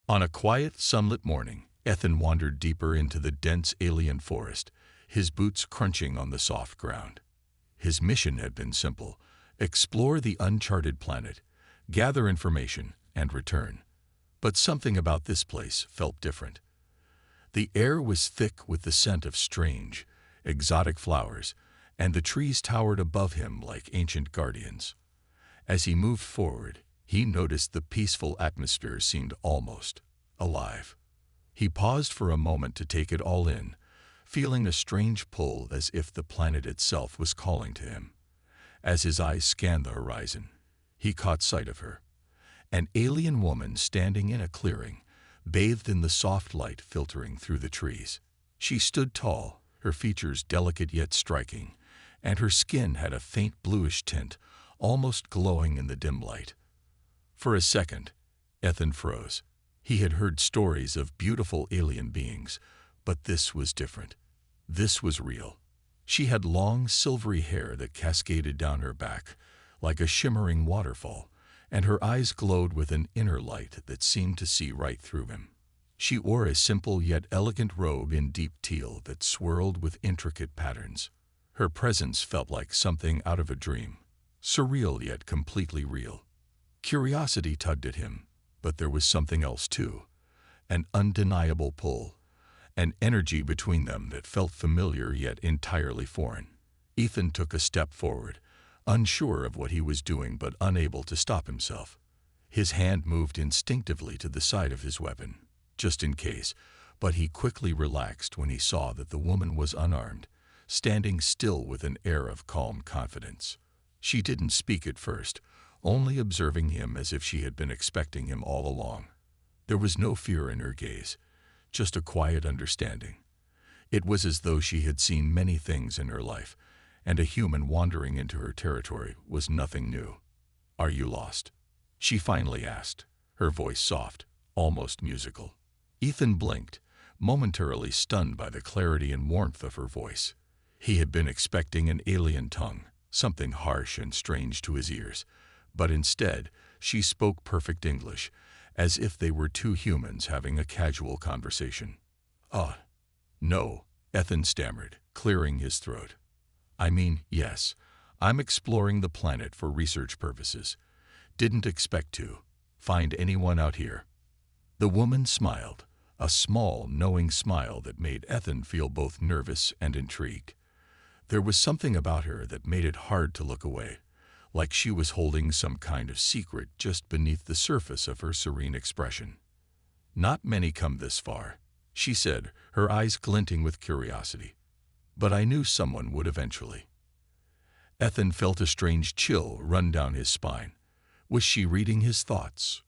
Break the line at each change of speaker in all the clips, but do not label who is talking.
On a quiet, sunlit morning, Ethan wandered deeper into the dense alien forest, his boots crunching on the soft ground. His mission had been simple: explore the uncharted planet, gather information, and return. But something about this place felt different. The air was thick with the scent of strange, exotic flowers, and the trees towered above him like ancient guardians. As he moved forward, he noticed the peaceful atmosphere seemed almost alive. He paused for a moment to take it all in, feeling a strange pull as if the planet itself was calling to him. As his eyes scanned the horizon, he caught sight of her, an alien woman standing in a clearing, bathed in the soft light filtering through the trees. She stood tall, her features delicate yet striking, and her skin had a faint bluish tint, almost glowing in the dim light. For a second, Ethan froze. He had heard stories of beautiful alien beings, but this was different. This was real. She had long, silvery hair that cascaded down her back, like a shimmering waterfall, and her eyes glowed with an inner light that seemed to see right through him. She wore a simple yet elegant robe in deep teal that swirled with intricate patterns. Her presence felt like something out of a dream, surreal yet completely real. Curiosity tugged at him, but there was something else too, an undeniable pull, an energy between them that felt familiar yet entirely foreign. Ethan took a step forward, unsure of what he was doing but unable to stop himself. His hand moved instinctively to the side of his weapon, just in case, but he quickly relaxed when he saw that the woman was unarmed, standing still with an air of calm confidence. She didn't speak at first, only observing him as if she had been expecting him all along. There was no fear in her gaze, just a quiet understanding. It was as though she had seen many things in her life, and a human wandering into her territory was nothing new. "Are you lost?" she finally asked, her voice soft, almost musical. Ethan blinked, momentarily stunned by the clarity and warmth of her voice. He had been expecting an alien tongue, something harsh and strange to his ears, but instead, she spoke perfect English, as if they were two humans having a casual conversation. No," Ethan stammered, clearing his throat. "I mean, yes, I'm exploring the planet for research purposes. Didn't expect to find anyone out here." The woman smiled, a small, knowing smile that made Ethan feel both nervous and intrigued. There was something about her that made it hard to look away, like she was holding some kind of secret just beneath the surface of her serene expression. "Not many come this far," she said, her eyes glinting with curiosity. "But I knew someone would eventually." Ethan felt a strange chill run down his spine. Was she reading his thoughts?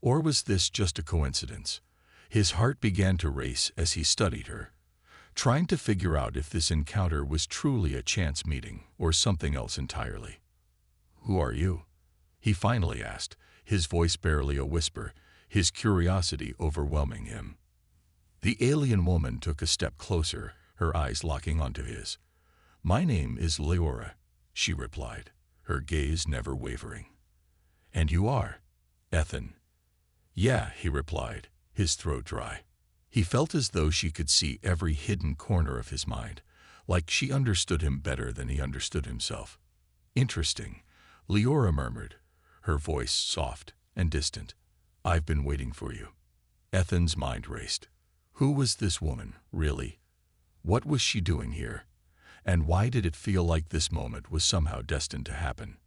Or was this just a coincidence? His heart began to race as he studied her, trying to figure out if this encounter was truly a chance meeting or something else entirely. "Who are you?" he finally asked, his voice barely a whisper, his curiosity overwhelming him. The alien woman took a step closer, her eyes locking onto his. "My name is Leora," she replied, her gaze never wavering. "And you are?" "Ethan." "Yeah," he replied, his throat dry. He felt as though she could see every hidden corner of his mind, like she understood him better than he understood himself. "Interesting," Leora murmured, her voice soft and distant. "I've been waiting for you." Ethan's mind raced. Who was this woman, really? What was she doing here? And why did it feel like this moment was somehow destined to happen?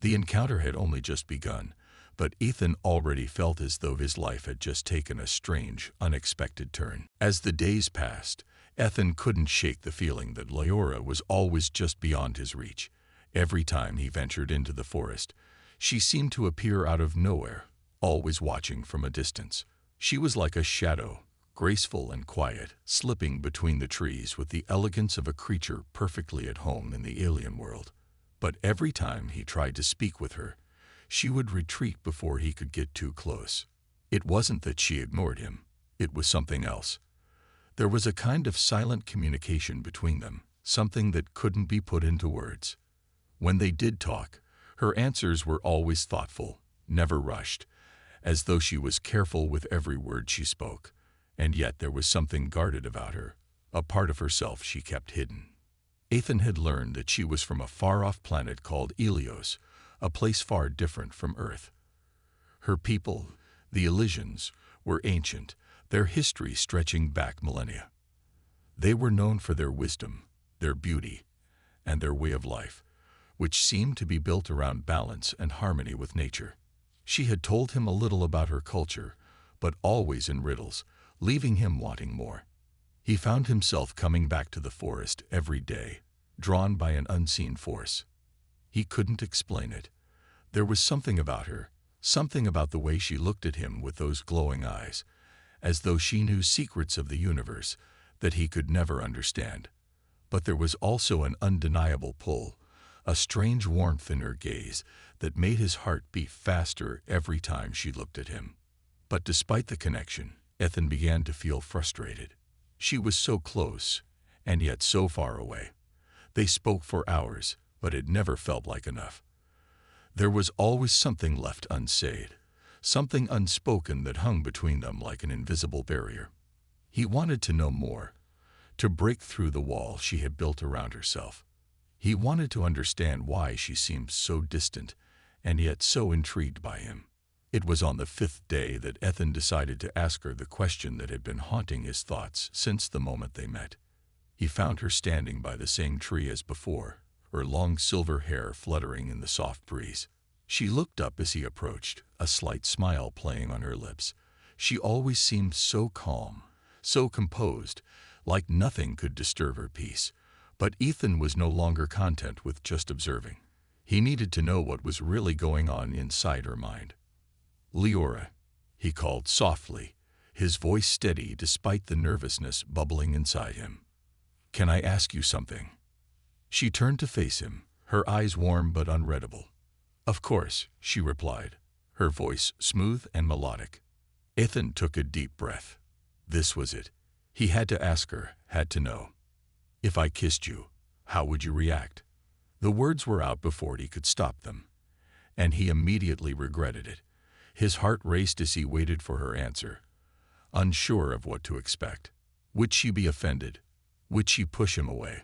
The encounter had only just begun, but Ethan already felt as though his life had just taken a strange, unexpected turn. As the days passed, Ethan couldn't shake the feeling that Leora was always just beyond his reach. Every time he ventured into the forest, she seemed to appear out of nowhere, always watching from a distance. She was like a shadow, graceful and quiet, slipping between the trees with the elegance of a creature perfectly at home in the alien world. But every time he tried to speak with her, she would retreat before he could get too close. It wasn't that she ignored him, it was something else. There was a kind of silent communication between them, something that couldn't be put into words. When they did talk, her answers were always thoughtful, never rushed, as though she was careful with every word she spoke. And yet there was something guarded about her, a part of herself she kept hidden. Ethan had learned that she was from a far-off planet called Helios, a place far different from Earth. Her people, the Elysians, were ancient, their history stretching back millennia. They were known for their wisdom, their beauty, and their way of life, which seemed to be built around balance and harmony with nature. She had told him a little about her culture, but always in riddles, leaving him wanting more. He found himself coming back to the forest every day, drawn by an unseen force. He couldn't explain it. There was something about her, something about the way she looked at him with those glowing eyes, as though she knew secrets of the universe that he could never understand. But there was also an undeniable pull, a strange warmth in her gaze that made his heart beat faster every time she looked at him. But despite the connection, Ethan began to feel frustrated. She was so close, and yet so far away. They spoke for hours, but it never felt like enough. There was always something left unsaid, something unspoken that hung between them like an invisible barrier. He wanted to know more, to break through the wall she had built around herself. He wanted to understand why she seemed so distant, and yet so intrigued by him. It was on the 5th day that Ethan decided to ask her the question that had been haunting his thoughts since the moment they met. He found her standing by the same tree as before, her long silver hair fluttering in the soft breeze. She looked up as he approached, a slight smile playing on her lips. She always seemed so calm, so composed, like nothing could disturb her peace. But Ethan was no longer content with just observing. He needed to know what was really going on inside her mind. "Leora," he called softly, his voice steady despite the nervousness bubbling inside him. "Can I ask you something?" She turned to face him, her eyes warm but unreadable. "Of course," she replied, her voice smooth and melodic. Ethan took a deep breath. This was it. He had to ask her, had to know. "If I kissed you, how would you react?" The words were out before he could stop them, and he immediately regretted it. His heart raced as he waited for her answer, unsure of what to expect. Would she be offended? Would she push him away?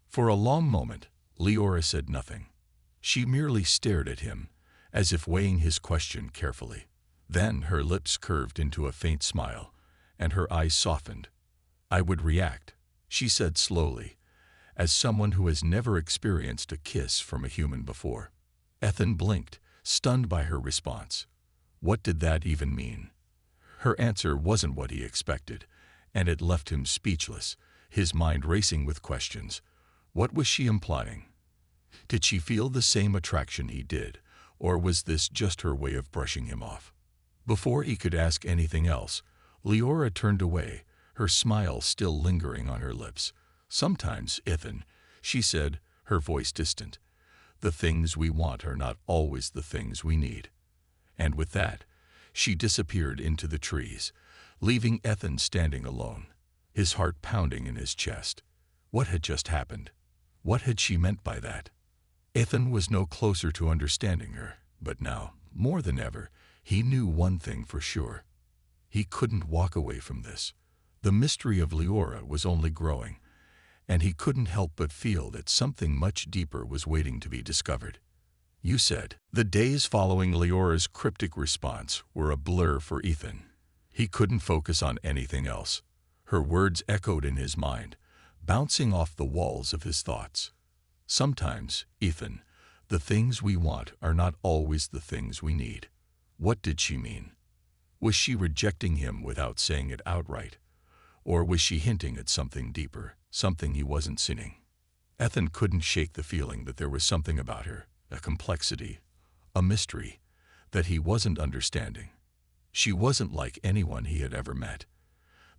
For a long moment, Leora said nothing. She merely stared at him, as if weighing his question carefully. Then her lips curved into a faint smile, and her eyes softened. "I would react," she said slowly, as someone who has never experienced a kiss from a human before. Ethan blinked, stunned by her response. What did that even mean? Her answer wasn't what he expected, and it left him speechless, his mind racing with questions. What was she implying? Did she feel the same attraction he did, or was this just her way of brushing him off? Before he could ask anything else, Leora turned away, her smile still lingering on her lips. "Sometimes, Ethan," she said, her voice distant, "the things we want are not always the things we need." And with that, she disappeared into the trees, leaving Ethan standing alone, his heart pounding in his chest. What had just happened? What had she meant by that? Ethan was no closer to understanding her, but now, more than ever, he knew one thing for sure. He couldn't walk away from this. The mystery of Leora was only growing, and he couldn't help but feel that something much deeper was waiting to be discovered. "You said." The days following Leora's cryptic response were a blur for Ethan. He couldn't focus on anything else. Her words echoed in his mind, bouncing off the walls of his thoughts. "Sometimes, Ethan, the things we want are not always the things we need." What did she mean? Was she rejecting him without saying it outright? Or was she hinting at something deeper, something he wasn't seeing? Ethan couldn't shake the feeling that there was something about her, a complexity, a mystery, that he wasn't understanding. She wasn't like anyone he had ever met.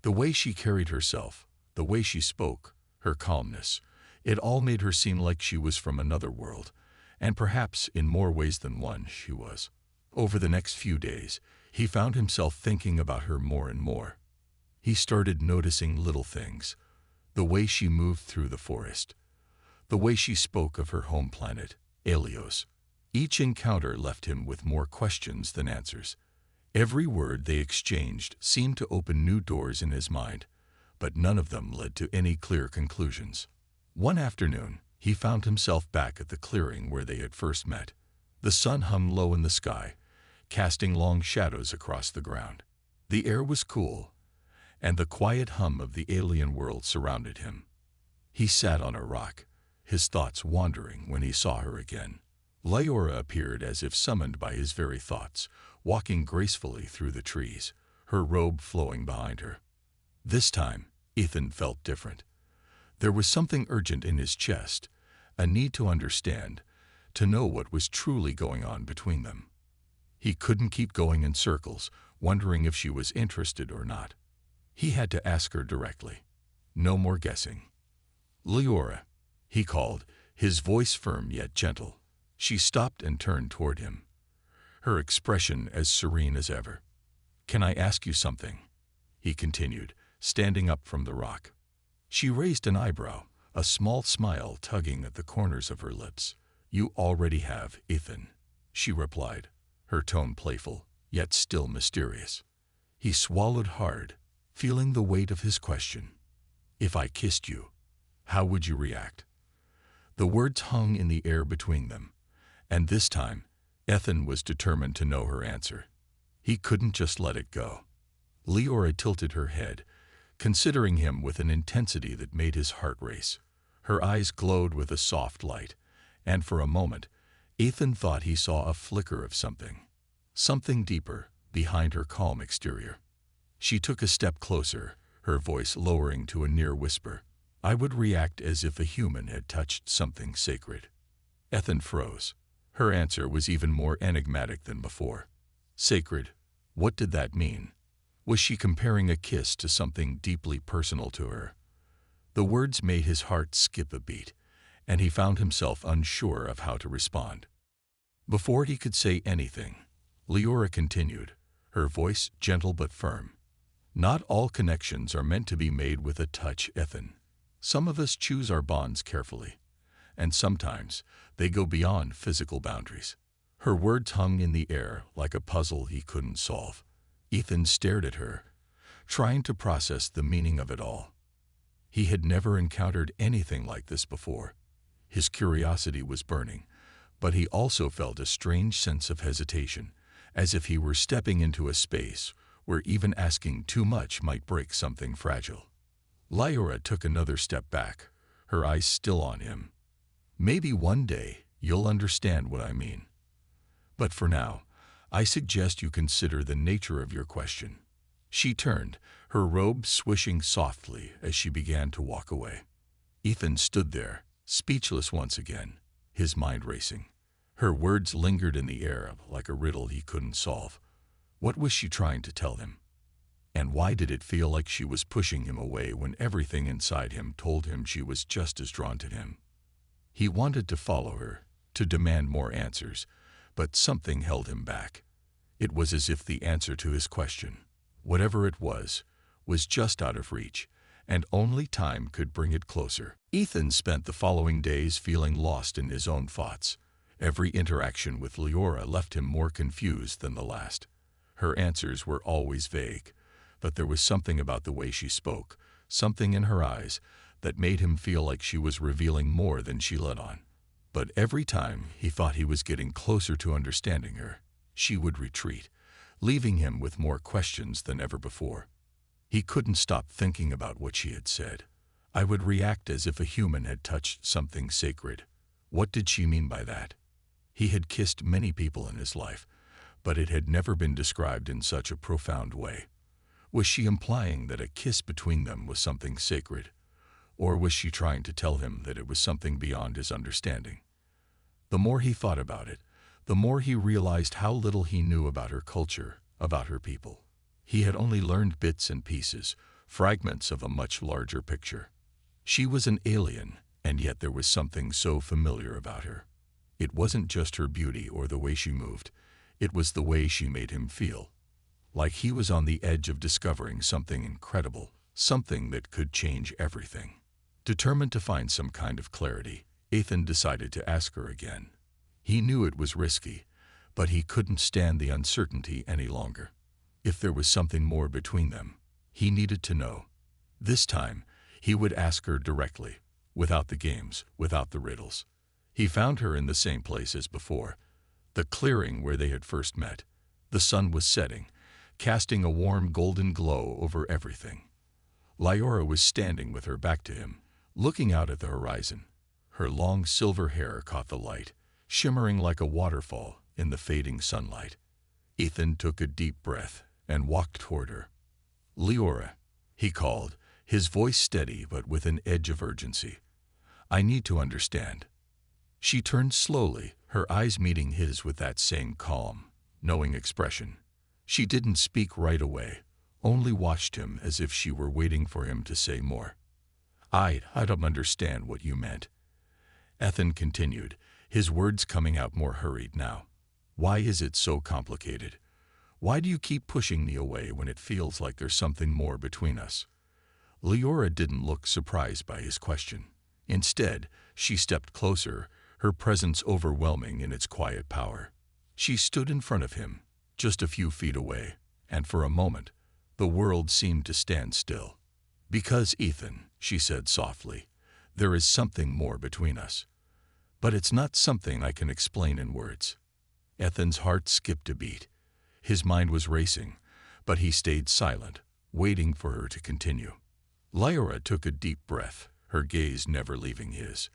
The way she carried herself, the way she spoke, her calmness, it all made her seem like she was from another world, and perhaps in more ways than one she was. Over the next few days, he found himself thinking about her more and more. He started noticing little things, the way she moved through the forest, the way she spoke of her home planet, Helios. Each encounter left him with more questions than answers. Every word they exchanged seemed to open new doors in his mind, but none of them led to any clear conclusions. One afternoon, he found himself back at the clearing where they had first met. The sun hung low in the sky, casting long shadows across the ground. The air was cool, and the quiet hum of the alien world surrounded him. He sat on a rock, his thoughts wandering when he saw her again. Lyora appeared as if summoned by his very thoughts, walking gracefully through the trees, her robe flowing behind her. This time, Ethan felt different. There was something urgent in his chest, a need to understand, to know what was truly going on between them. He couldn't keep going in circles, wondering if she was interested or not. He had to ask her directly. No more guessing. "Lyora," he called, his voice firm yet gentle. She stopped and turned toward him, her expression as serene as ever. "Can I ask you something?" he continued, standing up from the rock. She raised an eyebrow, a small smile tugging at the corners of her lips. "You already have, Ethan," she replied, her tone playful, yet still mysterious. He swallowed hard, feeling the weight of his question. "If I kissed you, how would you react?" The words hung in the air between them, and this time, Ethan was determined to know her answer. He couldn't just let it go. Lyora tilted her head, considering him with an intensity that made his heart race. Her eyes glowed with a soft light, and for a moment, Ethan thought he saw a flicker of something deeper, behind her calm exterior. She took a step closer, her voice lowering to a near whisper. "I would react as if a human had touched something sacred." Ethan froze. Her answer was even more enigmatic than before. Sacred? What did that mean? Was she comparing a kiss to something deeply personal to her? The words made his heart skip a beat, and he found himself unsure of how to respond. Before he could say anything, Lyora continued, her voice gentle but firm. "Not all connections are meant to be made with a touch, Ethan. Some of us choose our bonds carefully, and sometimes they go beyond physical boundaries." Her words hung in the air like a puzzle he couldn't solve. Ethan stared at her, trying to process the meaning of it all. He had never encountered anything like this before. His curiosity was burning, but he also felt a strange sense of hesitation, as if he were stepping into a space where even asking too much might break something fragile. Lyora took another step back, her eyes still on him. "Maybe one day you'll understand what I mean. But for now, I suggest you consider the nature of your question." She turned, her robe swishing softly as she began to walk away. Ethan stood there, speechless once again, his mind racing. Her words lingered in the air like a riddle he couldn't solve. What was she trying to tell him? And why did it feel like she was pushing him away when everything inside him told him she was just as drawn to him? He wanted to follow her, to demand more answers, but something held him back. It was as if the answer to his question, whatever it was just out of reach, and only time could bring it closer. Ethan spent the following days feeling lost in his own thoughts. Every interaction with Lyora left him more confused than the last. Her answers were always vague, but there was something about the way she spoke, something in her eyes, that made him feel like she was revealing more than she let on. But every time he thought he was getting closer to understanding her, she would retreat, leaving him with more questions than ever before. He couldn't stop thinking about what she had said. "I would react as if a human had touched something sacred." What did she mean by that? He had kissed many people in his life, but it had never been described in such a profound way. Was she implying that a kiss between them was something sacred? Or was she trying to tell him that it was something beyond his understanding? The more he thought about it, the more he realized how little he knew about her culture, about her people. He had only learned bits and pieces, fragments of a much larger picture. She was an alien, and yet there was something so familiar about her. It wasn't just her beauty or the way she moved, it was the way she made him feel. Like he was on the edge of discovering something incredible, something that could change everything. Determined to find some kind of clarity, Ethan decided to ask her again. He knew it was risky, but he couldn't stand the uncertainty any longer. If there was something more between them, he needed to know. This time, he would ask her directly, without the games, without the riddles. He found her in the same place as before, the clearing where they had first met. The sun was setting, casting a warm golden glow over everything. Lyora was standing with her back to him, looking out at the horizon. Her long silver hair caught the light, shimmering like a waterfall in the fading sunlight. Ethan took a deep breath and walked toward her. "Lyora," he called, his voice steady but with an edge of urgency. "I need to understand." She turned slowly, her eyes meeting his with that same calm, knowing expression. She didn't speak right away, only watched him as if she were waiting for him to say more. I don't understand what you meant," Ethan continued, his words coming out more hurried now. "Why is it so complicated? Why do you keep pushing me away when it feels like there's something more between us?" Lyora didn't look surprised by his question. Instead, she stepped closer, her presence overwhelming in its quiet power. She stood in front of him, just a few feet away, and for a moment, the world seemed to stand still. "Because, Ethan," she said softly, "there is something more between us. But it's not something I can explain in words." Ethan's heart skipped a beat. His mind was racing, but he stayed silent, waiting for her to continue. Lyora took a deep breath, her gaze never leaving his.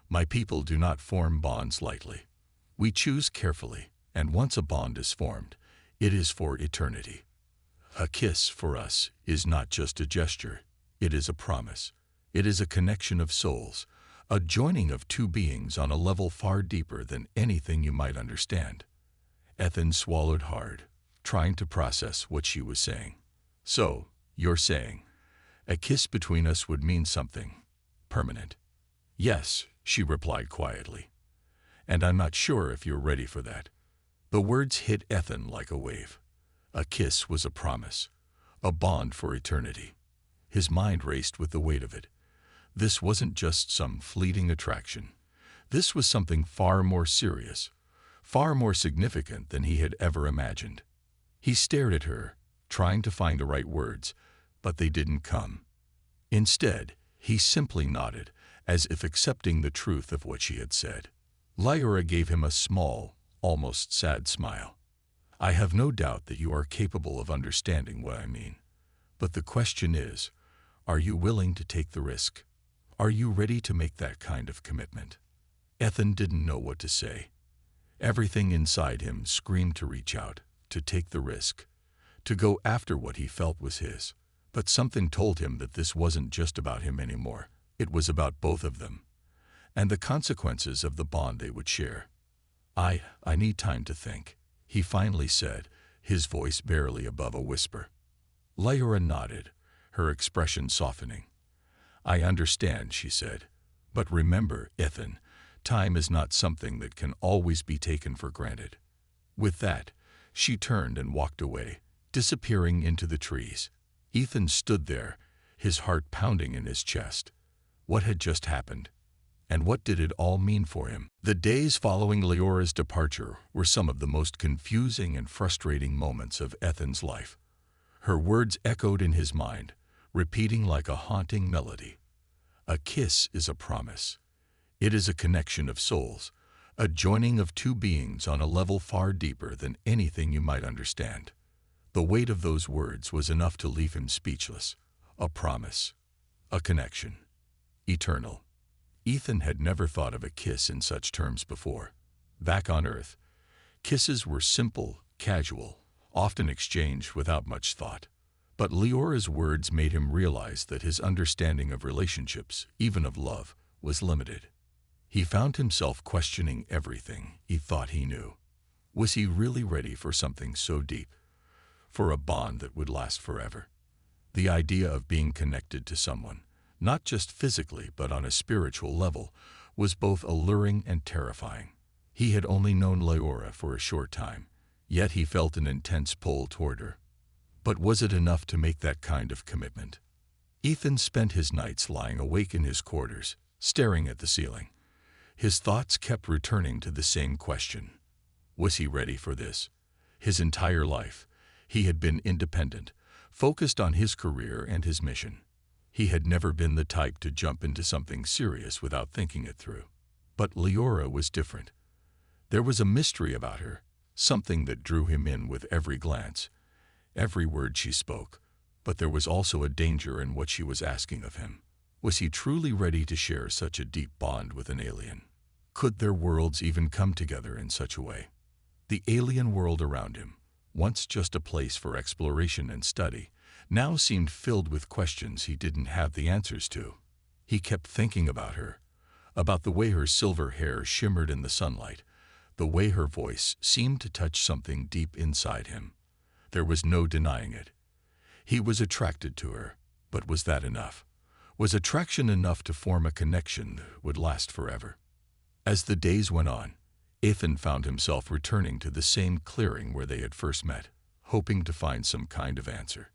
"My people do not form bonds lightly. We choose carefully, and once a bond is formed, it is for eternity. A kiss for us is not just a gesture, it is a promise. It is a connection of souls, a joining of two beings on a level far deeper than anything you might understand." Ethan swallowed hard, trying to process what she was saying. "So, you're saying, a kiss between us would mean something permanent?" "Yes," she replied quietly. "And I'm not sure if you're ready for that." The words hit Ethan like a wave. A kiss was a promise, a bond for eternity. His mind raced with the weight of it. This wasn't just some fleeting attraction. This was something far more serious, far more significant than he had ever imagined. He stared at her, trying to find the right words, but they didn't come. Instead, he simply nodded, as if accepting the truth of what she had said. Lyora gave him a small, almost sad smile. "I have no doubt that you are capable of understanding what I mean. But the question is, are you willing to take the risk? Are you ready to make that kind of commitment?" Ethan didn't know what to say. Everything inside him screamed to reach out, to take the risk, to go after what he felt was his. But something told him that this wasn't just about him anymore. It was about both of them, and the consequences of the bond they would share. I need time to think," he finally said, his voice barely above a whisper. Lyora nodded, her expression softening. "I understand," she said. "But remember, Ethan, time is not something that can always be taken for granted." With that, she turned and walked away, disappearing into the trees. Ethan stood there, his heart pounding in his chest. What had just happened? And what did it all mean for him? The days following Lyora's departure were some of the most confusing and frustrating moments of Ethan's life. Her words echoed in his mind, repeating like a haunting melody. A kiss is a promise. It is a connection of souls, a joining of two beings on a level far deeper than anything you might understand. The weight of those words was enough to leave him speechless. A promise. A connection. Eternal. Ethan had never thought of a kiss in such terms before. Back on Earth, kisses were simple, casual, often exchanged without much thought. But Lyora's words made him realize that his understanding of relationships, even of love, was limited. He found himself questioning everything he thought he knew. Was he really ready for something so deep? For a bond that would last forever? The idea of being connected to someone, not just physically but on a spiritual level, was both alluring and terrifying. He had only known Lyora for a short time, yet he felt an intense pull toward her. But was it enough to make that kind of commitment? Ethan spent his nights lying awake in his quarters, staring at the ceiling. His thoughts kept returning to the same question. Was he ready for this? His entire life, He had been independent, focused on his career and his mission. He had never been the type to jump into something serious without thinking it through. But Leora was different. There was a mystery about her, something that drew him in with every glance, every word she spoke. But there was also a danger in what she was asking of him. Was he truly ready to share such a deep bond with an alien? Could their worlds even come together in such a way? The alien world around him, once just a place for exploration and study, now seemed filled with questions he didn't have the answers to. He kept thinking about her, about the way her silver hair shimmered in the sunlight, the way her voice seemed to touch something deep inside him. There was no denying it. He was attracted to her, but was that enough? Was attraction enough to form a connection that would last forever? As the days went on, Ethan found himself returning to the same clearing where they had first met, hoping to find some kind of answer.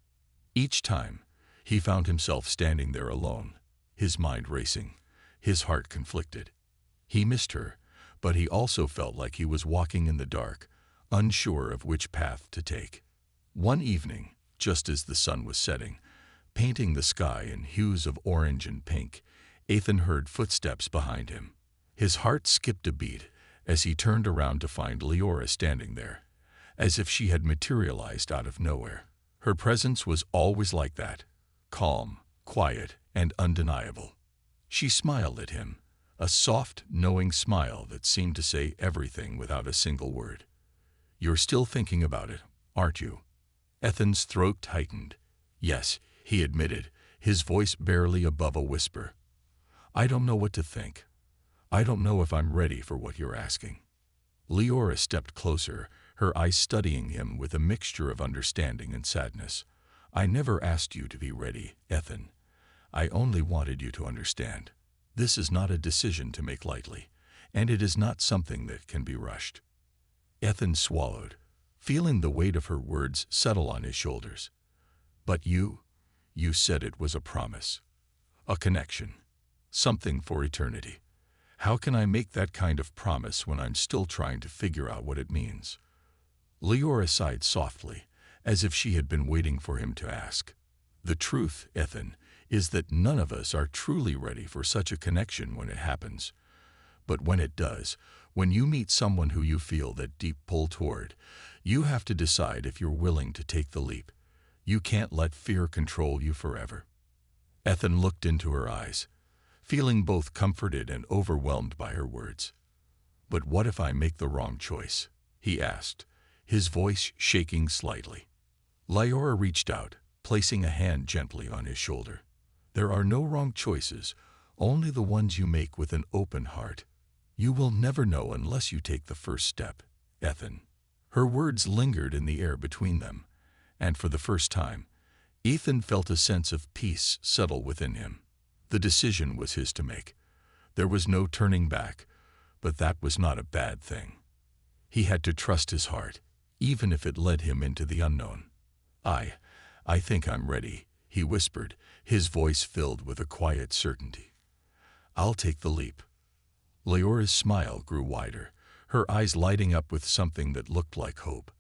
Each time, he found himself standing there alone, his mind racing, his heart conflicted. He missed her, but he also felt like he was walking in the dark, unsure of which path to take. One evening, just as the sun was setting, painting the sky in hues of orange and pink, Ethan heard footsteps behind him. His heart skipped a beat as he turned around to find Leora standing there, as if she had materialized out of nowhere. Her presence was always like that, calm, quiet, and undeniable. She smiled at him, a soft, knowing smile that seemed to say everything without a single word. "You're still thinking about it, aren't you?" Ethan's throat tightened. "Yes," he admitted, his voice barely above a whisper. "I don't know what to think. I don't know if I'm ready for what you're asking." Leora stepped closer, her eyes studying him with a mixture of understanding and sadness. "I never asked you to be ready, Ethan. I only wanted you to understand. This is not a decision to make lightly, and it is not something that can be rushed." Ethan swallowed, feeling the weight of her words settle on his shoulders. "But you said it was a promise, a connection, something for eternity. How can I make that kind of promise when I'm still trying to figure out what it means?" Leora sighed softly, as if she had been waiting for him to ask. "The truth, Ethan, is that none of us are truly ready for such a connection when it happens. But when it does, when you meet someone who you feel that deep pull toward, you have to decide if you're willing to take the leap. You can't let fear control you forever." Ethan looked into her eyes, feeling both comforted and overwhelmed by her words. "But what if I make the wrong choice?" he asked, his voice shaking slightly. Leora reached out, placing a hand gently on his shoulder. "There are no wrong choices, only the ones you make with an open heart. You will never know unless you take the first step, Ethan." Her words lingered in the air between them, and for the first time, Ethan felt a sense of peace settle within him. The decision was his to make. There was no turning back, but that was not a bad thing. He had to trust his heart, even if it led him into the unknown. I think I'm ready," he whispered, his voice filled with a quiet certainty. "I'll take the leap." Leora's smile grew wider, her eyes lighting up with something that looked like hope.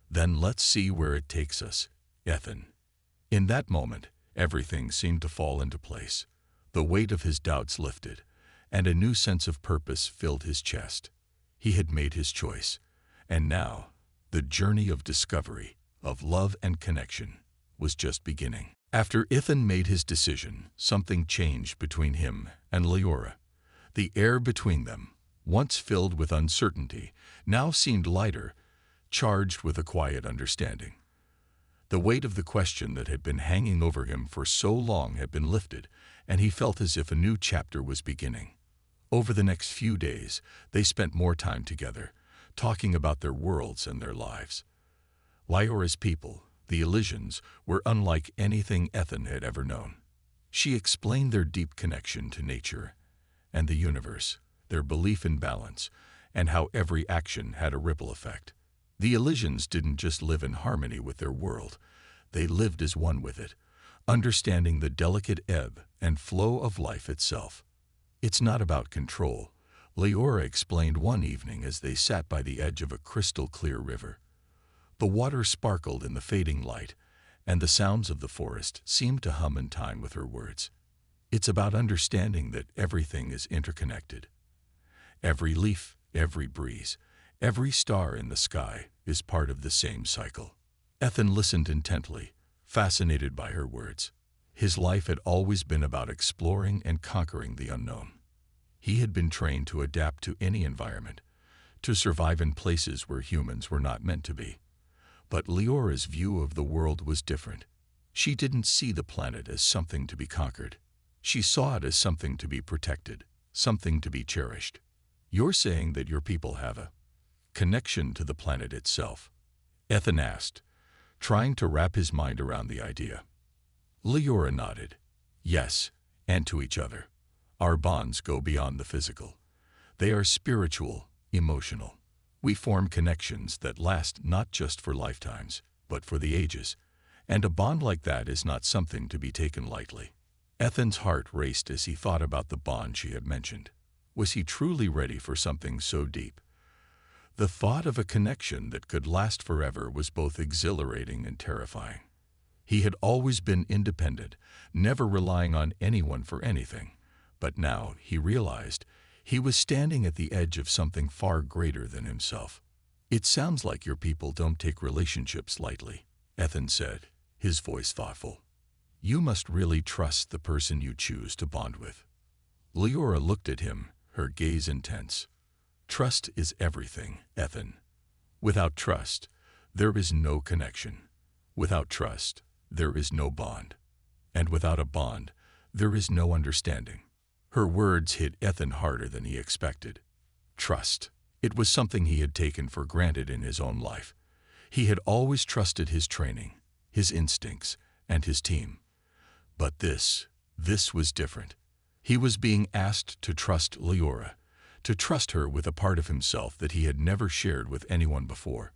"Then let's see where it takes us, Ethan." In that moment, everything seemed to fall into place. The weight of his doubts lifted, and a new sense of purpose filled his chest. He had made his choice, and now, the journey of discovery, of love and connection, was just beginning. After Ethan made his decision, something changed between him and Leora. The air between them, once filled with uncertainty, now seemed lighter, charged with a quiet understanding. The weight of the question that had been hanging over him for so long had been lifted, and he felt as if a new chapter was beginning. Over the next few days, they spent more time together, talking about their worlds and their lives. Leora's people, the Elysians, were unlike anything Ethan had ever known. She explained their deep connection to nature and the universe, their belief in balance, and how every action had a ripple effect. The Elysians didn't just live in harmony with their world, they lived as one with it, understanding the delicate ebb and flow of life itself. "It's not about control," Leora explained one evening as they sat by the edge of a crystal-clear river. The water sparkled in the fading light, and the sounds of the forest seemed to hum in time with her words. It's about understanding that everything is interconnected. Every leaf, every breeze, every star in the sky is part of the same cycle. Ethan listened intently, fascinated by her words. His life had always been about exploring and conquering the unknown. He had been trained to adapt to any environment, to survive in places where humans were not meant to be. But Leora's view of the world was different. She didn't see the planet as something to be conquered. She saw it as something to be protected, something to be cherished. You're saying that your people have a connection to the planet itself? Ethan asked, trying to wrap his mind around the idea. Leora nodded. Yes, and to each other. Our bonds go beyond the physical. They are spiritual, emotional. We form connections that last not just for lifetimes, but for the ages. And a bond like that is not something to be taken lightly. Ethan's heart raced as he thought about the bond she had mentioned. Was he truly ready for something so deep? The thought of a connection that could last forever was both exhilarating and terrifying. He had always been independent, never relying on anyone for anything. But now, he realized, he was standing at the edge of something far greater than himself. It sounds like your people don't take relationships lightly, Ethan said, his voice thoughtful. You must really trust the person you choose to bond with. Leora looked at him, her gaze intense. Trust is everything, Ethan. Without trust, there is no connection. Without trust, there is no bond. And without a bond, there is no understanding. Her words hit Ethan harder than he expected. Trust. It was something he had taken for granted in his own life. He had always trusted his training, his instincts, and his team. But this was different. He was being asked to trust Leora, to trust her with a part of himself that he had never shared with anyone before.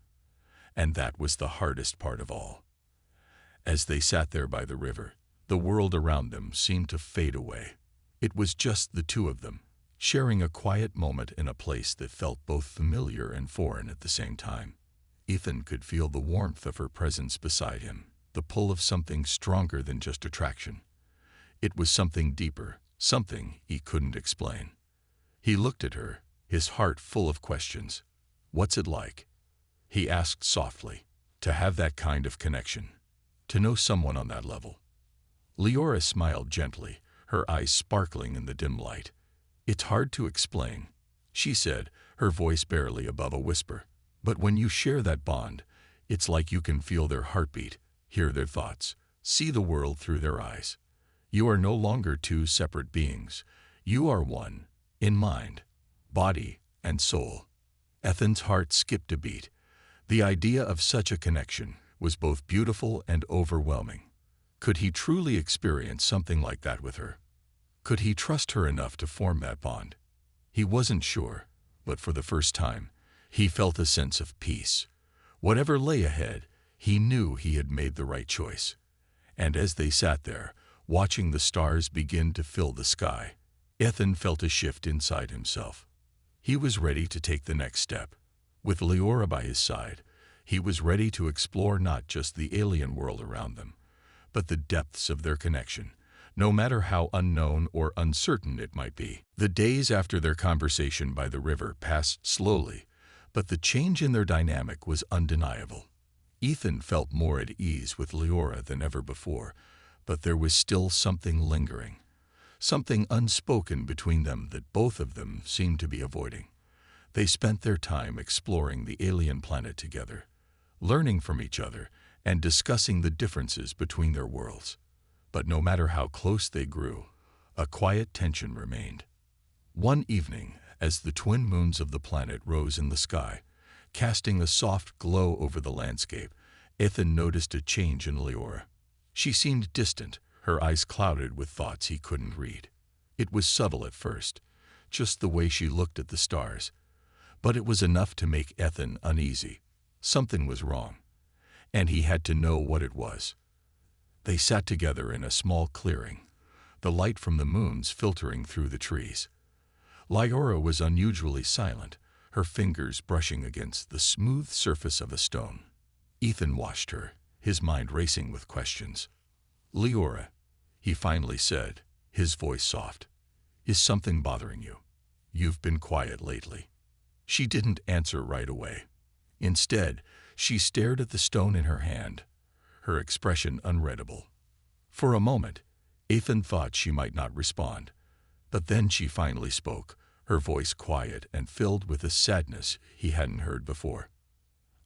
And that was the hardest part of all. As they sat there by the river, the world around them seemed to fade away. It was just the two of them, sharing a quiet moment in a place that felt both familiar and foreign at the same time. Ethan could feel the warmth of her presence beside him, the pull of something stronger than just attraction. It was something deeper, something he couldn't explain. He looked at her, his heart full of questions. What's it like? He asked softly, to have that kind of connection, to know someone on that level. Leora smiled gently, her eyes sparkling in the dim light. It's hard to explain, she said, her voice barely above a whisper. But when you share that bond, it's like you can feel their heartbeat, hear their thoughts, see the world through their eyes. You are no longer two separate beings. You are one, in mind, body, and soul. Ethan's heart skipped a beat. The idea of such a connection was both beautiful and overwhelming. Could he truly experience something like that with her? Could he trust her enough to form that bond? He wasn't sure, but for the first time, he felt a sense of peace. Whatever lay ahead, he knew he had made the right choice. And as they sat there, watching the stars begin to fill the sky, Ethan felt a shift inside himself. He was ready to take the next step. With Leora by his side, he was ready to explore not just the alien world around them, but the depths of their connection, no matter how unknown or uncertain it might be. The days after their conversation by the river passed slowly, but the change in their dynamic was undeniable. Ethan felt more at ease with Leora than ever before, but there was still something lingering, something unspoken between them that both of them seemed to be avoiding. They spent their time exploring the alien planet together, learning from each other and discussing the differences between their worlds. But no matter how close they grew, a quiet tension remained. One evening, as the twin moons of the planet rose in the sky, casting a soft glow over the landscape, Ethan noticed a change in Leora. She seemed distant, her eyes clouded with thoughts he couldn't read. It was subtle at first, just the way she looked at the stars. But it was enough to make Ethan uneasy. Something was wrong, and he had to know what it was. They sat together in a small clearing, the light from the moons filtering through the trees. Leora was unusually silent, her fingers brushing against the smooth surface of a stone. Ethan watched her, his mind racing with questions. "Leora," he finally said, his voice soft, "is something bothering you? You've been quiet lately." She didn't answer right away. Instead, she stared at the stone in her hand, her expression unreadable. For a moment, Ethan thought she might not respond, but then she finally spoke, her voice quiet and filled with a sadness he hadn't heard before.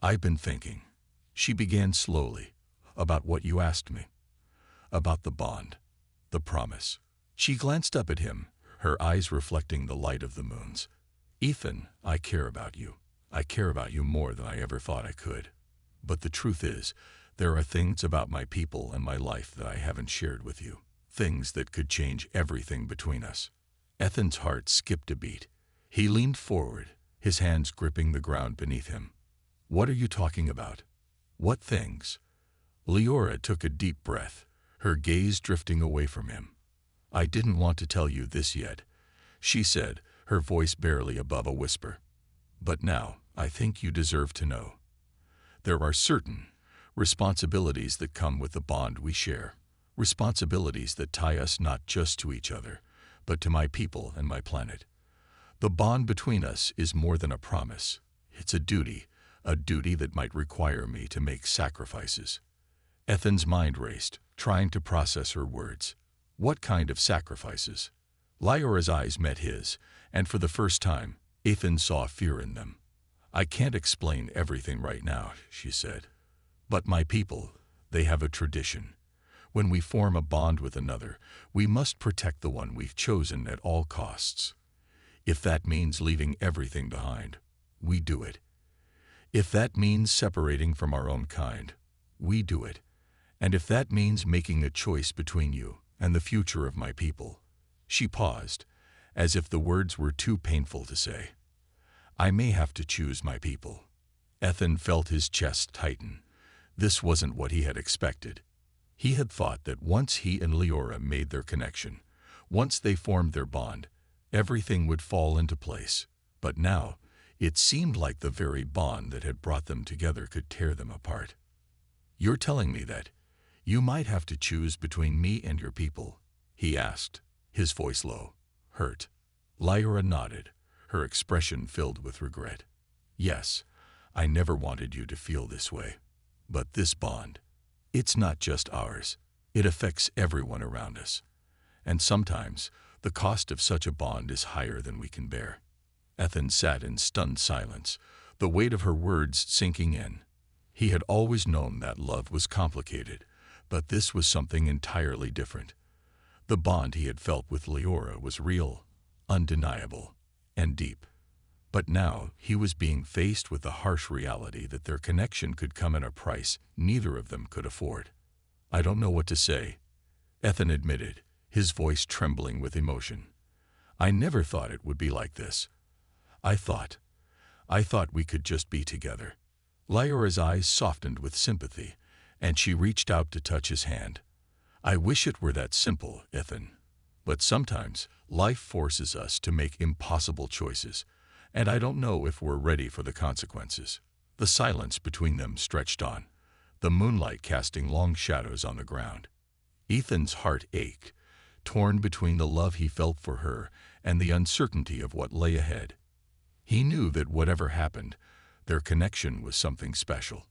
"I've been thinking," she began slowly, "about what you asked me. About the bond, the promise." She glanced up at him, her eyes reflecting the light of the moons. "Ethan, I care about you. I care about you more than I ever thought I could. But the truth is, there are things about my people and my life that I haven't shared with you. Things that could change everything between us." Ethan's heart skipped a beat. He leaned forward, his hands gripping the ground beneath him. "What are you talking about? What things?" Leora took a deep breath, her gaze drifting away from him. "I didn't want to tell you this yet," she said, her voice barely above a whisper. "But now, I think you deserve to know. There are certain responsibilities that come with the bond we share. Responsibilities that tie us not just to each other, but to my people and my planet. The bond between us is more than a promise. It's a duty that might require me to make sacrifices." Ethan's mind raced, trying to process her words. What kind of sacrifices? Lyora's eyes met his, and for the first time, Ethan saw fear in them. "I can't explain everything right now," she said. "But my people, they have a tradition. When we form a bond with another, we must protect the one we've chosen at all costs. If that means leaving everything behind, we do it. If that means separating from our own kind, we do it. And if that means making a choice between you and the future of my people." She paused, as if the words were too painful to say. "I may have to choose my people." Ethan felt his chest tighten. This wasn't what he had expected. He had thought that once he and Leora made their connection, once they formed their bond, everything would fall into place. But now, it seemed like the very bond that had brought them together could tear them apart. "You're telling me that you might have to choose between me and your people?" he asked, his voice low, hurt. Lyra nodded, her expression filled with regret. "Yes, I never wanted you to feel this way. But this bond, it's not just ours. It affects everyone around us. And sometimes, the cost of such a bond is higher than we can bear." Ethan sat in stunned silence, the weight of her words sinking in. He had always known that love was complicated, but this was something entirely different. The bond he had felt with Leora was real, undeniable, and deep. But now he was being faced with the harsh reality that their connection could come at a price neither of them could afford. "I don't know what to say," Ethan admitted, his voice trembling with emotion. "I never thought it would be like this. I thought we could just be together." Lyora's eyes softened with sympathy, and she reached out to touch his hand. "I wish it were that simple, Ethan. But sometimes life forces us to make impossible choices, and I don't know if we're ready for the consequences." The silence between them stretched on, the moonlight casting long shadows on the ground. Ethan's heart ached, torn between the love he felt for her and the uncertainty of what lay ahead. He knew that whatever happened, their connection was something special.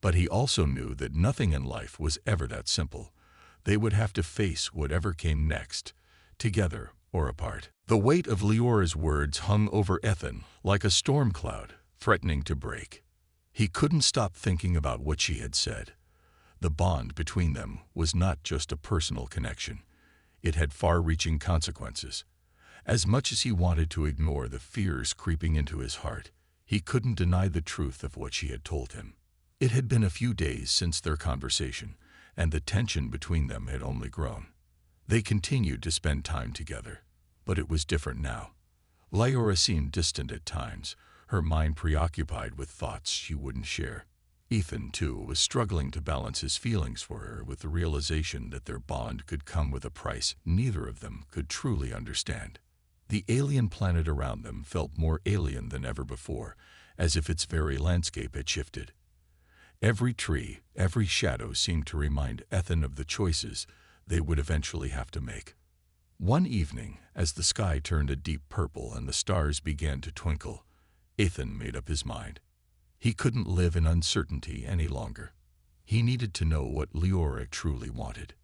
But he also knew that nothing in life was ever that simple. They would have to face whatever came next, together or apart. The weight of Leora's words hung over Ethan like a storm cloud, threatening to break. He couldn't stop thinking about what she had said. The bond between them was not just a personal connection. It had far-reaching consequences. As much as he wanted to ignore the fears creeping into his heart, he couldn't deny the truth of what she had told him. It had been a few days since their conversation, and the tension between them had only grown. They continued to spend time together, but it was different now. Lyora seemed distant at times, her mind preoccupied with thoughts she wouldn't share. Ethan, too, was struggling to balance his feelings for her with the realization that their bond could come with a price neither of them could truly understand. The alien planet around them felt more alien than ever before, as if its very landscape had shifted. Every tree, every shadow seemed to remind Ethan of the choices they would eventually have to make. One evening, as the sky turned a deep purple and the stars began to twinkle, Ethan made up his mind. He couldn't live in uncertainty any longer. He needed to know what Leora truly wanted.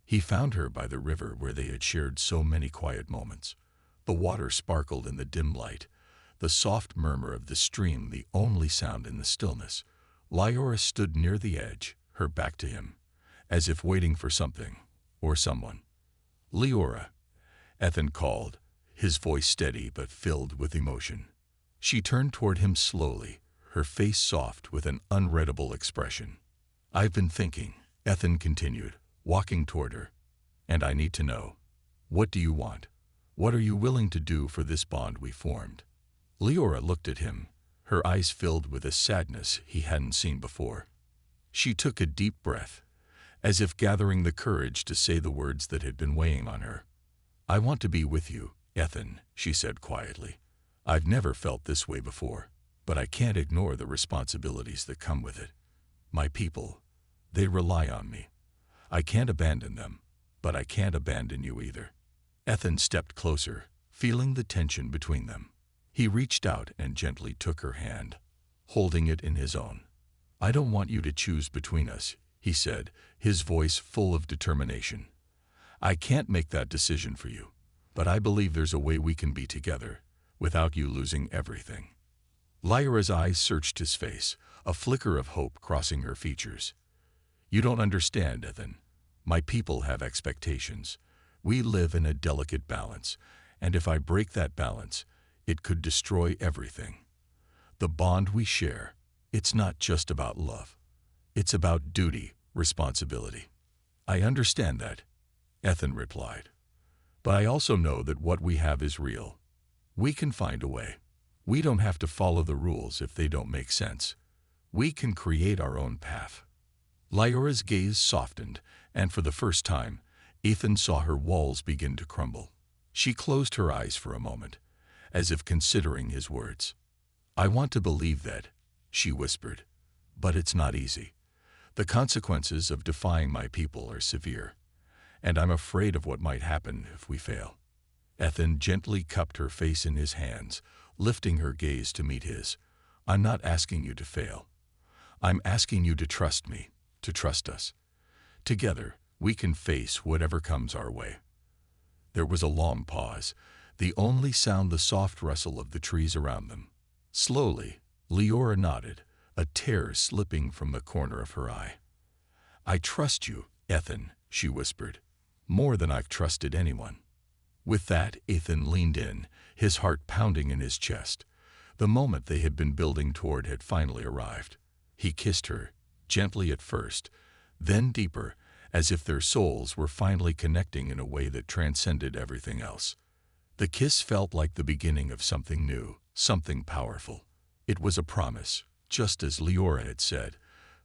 He found her by the river where they had shared so many quiet moments. The water sparkled in the dim light, the soft murmur of the stream the only sound in the stillness. Leora stood near the edge, her back to him, as if waiting for something or someone. "Leora," Ethan called, his voice steady but filled with emotion. She turned toward him slowly, her face soft with an unreadable expression. "I've been thinking," Ethan continued, walking toward her, "and I need to know. What do you want? What are you willing to do for this bond we formed?" Leora looked at him, her eyes filled with a sadness he hadn't seen before. She took a deep breath, as if gathering the courage to say the words that had been weighing on her. "I want to be with you, Ethan," she said quietly. "I've never felt this way before, but I can't ignore the responsibilities that come with it. My people, they rely on me. I can't abandon them, but I can't abandon you either." Ethan stepped closer, feeling the tension between them. He reached out and gently took her hand, holding it in his own. "I don't want you to choose between us," he said, his voice full of determination. "I can't make that decision for you, but I believe there's a way we can be together, without you losing everything." Lyra's eyes searched his face, a flicker of hope crossing her features. "You don't understand, Ethan. My people have expectations. We live in a delicate balance, and if I break that balance, it could destroy everything. The bond we share, it's not just about love. It's about duty, responsibility." "I understand that," Ethan replied. "But I also know that what we have is real. We can find a way. We don't have to follow the rules if they don't make sense. We can create our own path." Lyora's gaze softened, and for the first time, Ethan saw her walls begin to crumble. She closed her eyes for a moment, as if considering his words. "I want to believe that," she whispered, "but it's not easy. The consequences of defying my people are severe, and I'm afraid of what might happen if we fail." Ethan gently cupped her face in his hands, lifting her gaze to meet his. "I'm not asking you to fail. I'm asking you to trust me, to trust us. Together, we can face whatever comes our way." There was a long pause, the only sound the soft rustle of the trees around them. Slowly, Leora nodded, a tear slipping from the corner of her eye. "I trust you, Ethan," she whispered, "more than I've trusted anyone." With that, Ethan leaned in, his heart pounding in his chest. The moment they had been building toward had finally arrived. He kissed her, gently at first, then deeper, as if their souls were finally connecting in a way that transcended everything else. The kiss felt like the beginning of something new, something powerful. It was a promise, just as Leora had said,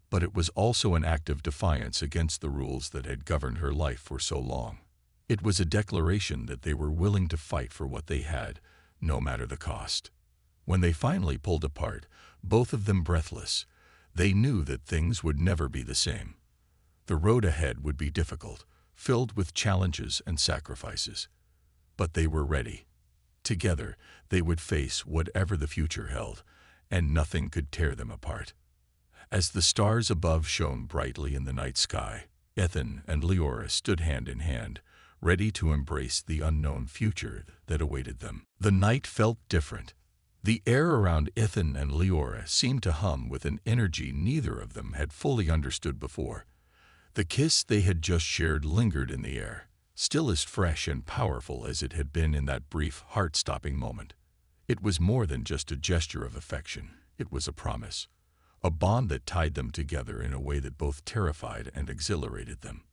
but it was also an act of defiance against the rules that had governed her life for so long. It was a declaration that they were willing to fight for what they had, no matter the cost. When they finally pulled apart, both of them breathless, they knew that things would never be the same. The road ahead would be difficult, filled with challenges and sacrifices. But they were ready. Together, they would face whatever the future held, and nothing could tear them apart. As the stars above shone brightly in the night sky, Ethan and Leora stood hand in hand, ready to embrace the unknown future that awaited them. The night felt different. The air around Ethan and Leora seemed to hum with an energy neither of them had fully understood before. The kiss they had just shared lingered in the air, still as fresh and powerful as it had been in that brief, heart-stopping moment. It was more than just a gesture of affection. It was a promise, a bond that tied them together in a way that both terrified and exhilarated them.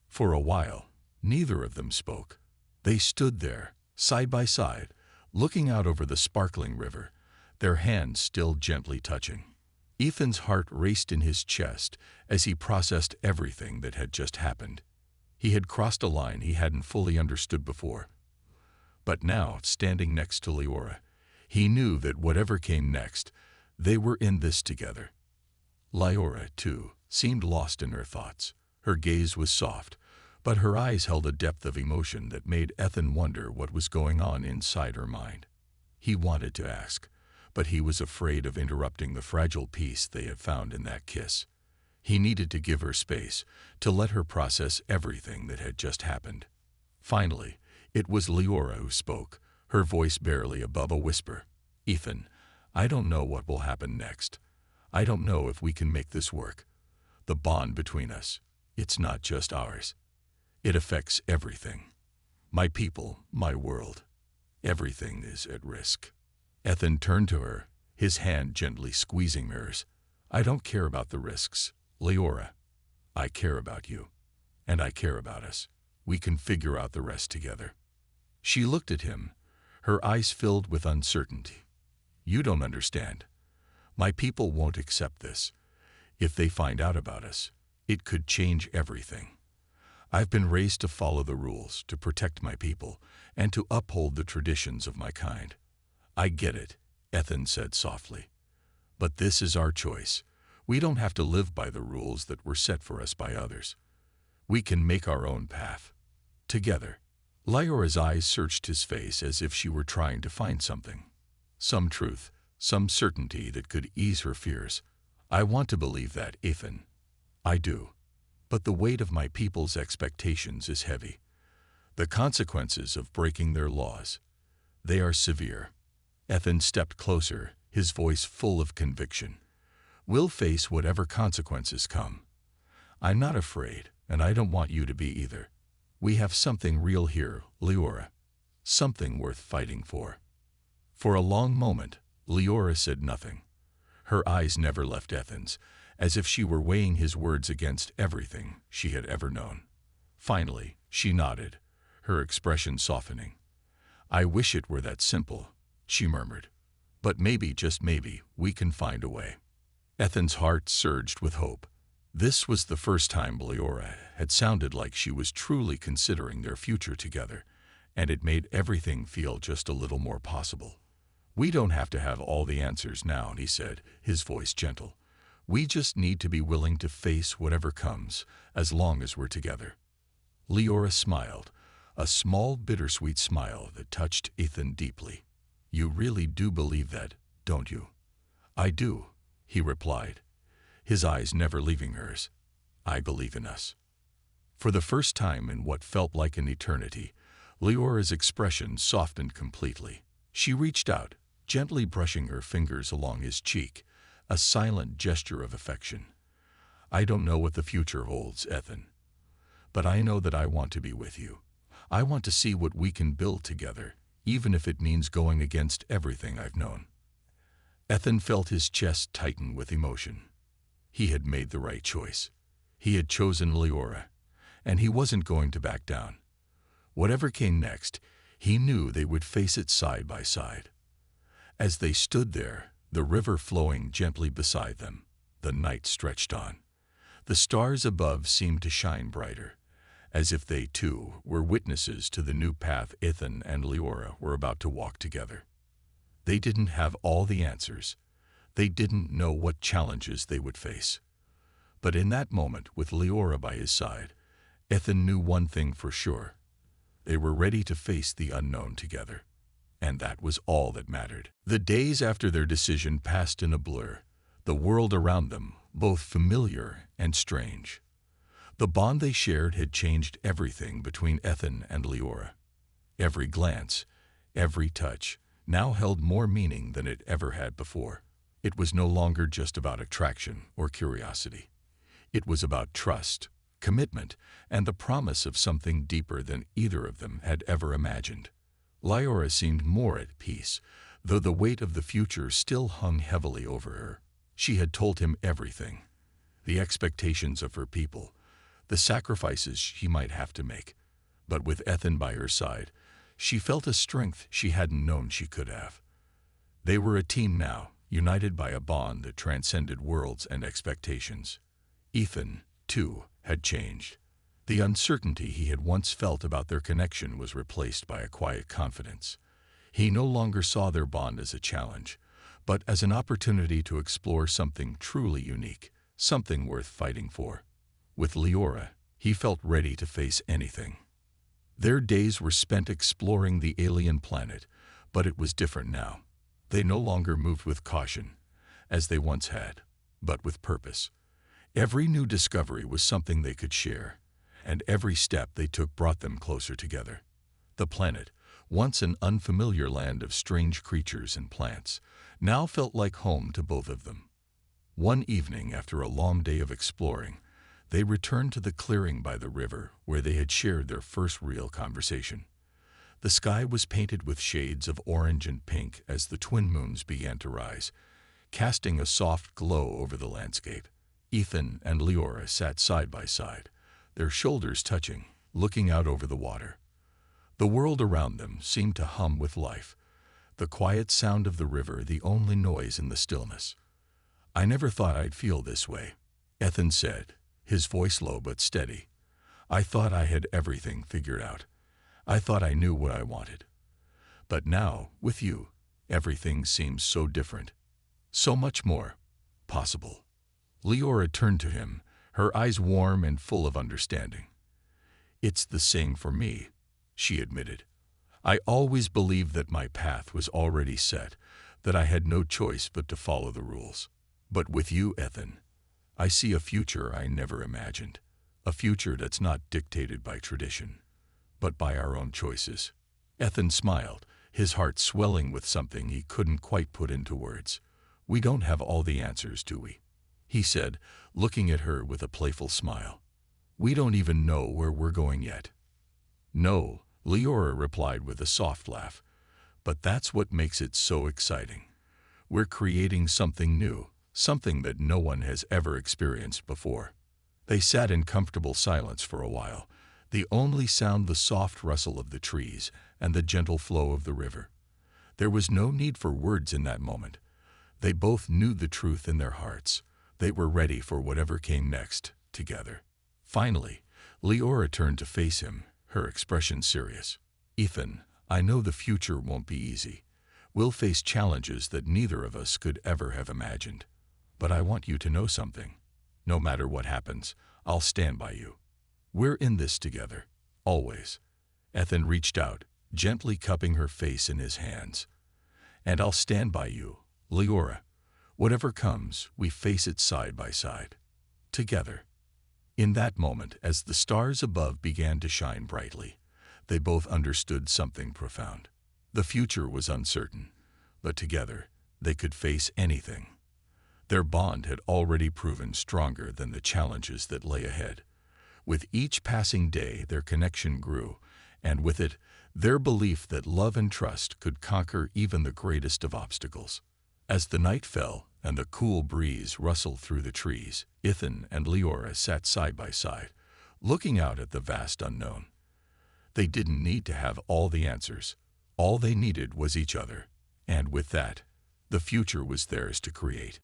For a while, neither of them spoke. They stood there, side by side, looking out over the sparkling river, their hands still gently touching. Ethan's heart raced in his chest as he processed everything that had just happened. He had crossed a line he hadn't fully understood before. But now, standing next to Leora, he knew that whatever came next, they were in this together. Lyora, too, seemed lost in her thoughts. Her gaze was soft, but her eyes held a depth of emotion that made Ethan wonder what was going on inside her mind. He wanted to ask, but he was afraid of interrupting the fragile peace they had found in that kiss. He needed to give her space, to let her process everything that had just happened. Finally, it was Lyora who spoke, her voice barely above a whisper. "Ethan, I don't know what will happen next. I don't know if we can make this work. The bond between us, it's not just ours. It affects everything. My people, my world. Everything is at risk." Ethan turned to her, his hand gently squeezing hers. "I don't care about the risks, Lyora. I care about you, and I care about us. We can figure out the rest together." She looked at him, her eyes filled with uncertainty. "You don't understand. My people won't accept this. If they find out about us, it could change everything. I've been raised to follow the rules, to protect my people, and to uphold the traditions of my kind." "I get it," Ethan said softly. "But this is our choice. We don't have to live by the rules that were set for us by others. We can make our own path. Together." Lyora's eyes searched his face as if she were trying to find something. Some truth, some certainty that could ease her fears. "I want to believe that, Ethan. I do. But the weight of my people's expectations is heavy. The consequences of breaking their laws, they are severe." Ethan stepped closer, his voice full of conviction. "We'll face whatever consequences come. I'm not afraid, and I don't want you to be either. We have something real here, Lyora. Something worth fighting for." For a long moment, Lyora said nothing. Her eyes never left Ethan's, as if she were weighing his words against everything she had ever known. Finally, she nodded, her expression softening. "I wish it were that simple," she murmured. "But maybe, just maybe, we can find a way." Ethan's heart surged with hope. This was the first time Lyora had sounded like she was truly considering their future together, and it made everything feel just a little more possible. "We don't have to have all the answers now," he said, his voice gentle. "We just need to be willing to face whatever comes, as long as we're together." Lyora smiled, a small bittersweet smile that touched Ethan deeply. "You really do believe that, don't you?" "I do," he replied, his eyes never leaving hers. "I believe in us." For the first time in what felt like an eternity, Lyora's expression softened completely. She reached out, gently brushing her fingers along his cheek, a silent gesture of affection. "I don't know what the future holds, Ethan, but I know that I want to be with you. I want to see what we can build together, even if it means going against everything I've known." Ethan felt his chest tighten with emotion. He had made the right choice. He had chosen Lyora, and he wasn't going to back down. Whatever came next, he knew they would face it side by side. As they stood there, the river flowing gently beside them, the night stretched on. The stars above seemed to shine brighter, as if they too were witnesses to the new path Ethan and Lyora were about to walk together. They didn't have all the answers. They didn't know what challenges they would face. But in that moment, with Lyora by his side, Ethan knew one thing for sure. They were ready to face the unknown together. And that was all that mattered. The days after their decision passed in a blur, the world around them both familiar and strange. The bond they shared had changed everything between Ethan and Lyora. Every glance, every touch, now held more meaning than it ever had before. It was no longer just about attraction or curiosity. It was about trust, commitment, and the promise of something deeper than either of them had ever imagined. Lyora seemed more at peace, though the weight of the future still hung heavily over her. She had told him everything, the expectations of her people, the sacrifices she might have to make. But with Ethan by her side, she felt a strength she hadn't known she could have. They were a team now, united by a bond that transcended worlds and expectations. Ethan, too, had changed. The uncertainty he had once felt about their connection was replaced by a quiet confidence. He no longer saw their bond as a challenge, but as an opportunity to explore something truly unique. something worth fighting for. With Leora, he felt ready to face anything. Their days were spent exploring the alien planet, but it was different now. They no longer moved with caution, as they once had, but with purpose. Every new discovery was something they could share, and every step they took brought them closer together. The planet, once an unfamiliar land of strange creatures and plants, now felt like home to both of them. One evening, after a long day of exploring, they returned to the clearing by the river where they had shared their first real conversation. The sky was painted with shades of orange and pink as the twin moons began to rise, casting a soft glow over the landscape. Ethan and Leora sat side by side, their shoulders touching, looking out over the water. The world around them seemed to hum with life, the quiet sound of the river the only noise in the stillness. "I never thought I'd feel this way," Ethan said, his voice low but steady. "I thought I had everything figured out. I thought I knew what I wanted. But now, with you, everything seems so different. So much more possible." Leora turned to him, her eyes warm and full of understanding. "It's the same for me," she admitted. "I always believed that my path was already set, that I had no choice but to follow the rules. But with you, Ethan, I see a future I never imagined, a future that's not dictated by tradition, but by our own choices." Ethan smiled, his heart swelling with something he couldn't quite put into words. "We don't have all the answers, do we?" he said, looking at her with a playful smile. "We don't even know where we're going yet." "No," Leora replied with a soft laugh, "but that's what makes it so exciting. We're creating something new, something that no one has ever experienced before." They sat in comfortable silence for a while, the only sound the soft rustle of the trees and the gentle flow of the river. There was no need for words in that moment. They both knew the truth in their hearts. They were ready for whatever came next, together. Finally, Leora turned to face him, her expression serious. "Ethan, I know the future won't be easy. We'll face challenges that neither of us could ever have imagined. But I want you to know something. No matter what happens, I'll stand by you. We're in this together, always." Ethan reached out, gently cupping her face in his hands. "And I'll stand by you, Leora. Whatever comes, we face it side by side, together." In that moment, as the stars above began to shine brightly, they both understood something profound. The future was uncertain, but together they could face anything. Their bond had already proven stronger than the challenges that lay ahead. With each passing day, their connection grew, and with it, their belief that love and trust could conquer even the greatest of obstacles. As the night fell and the cool breeze rustled through the trees, Ethan and Leora sat side by side, looking out at the vast unknown. They didn't need to have all the answers. All they needed was each other, and with that, the future was theirs to create.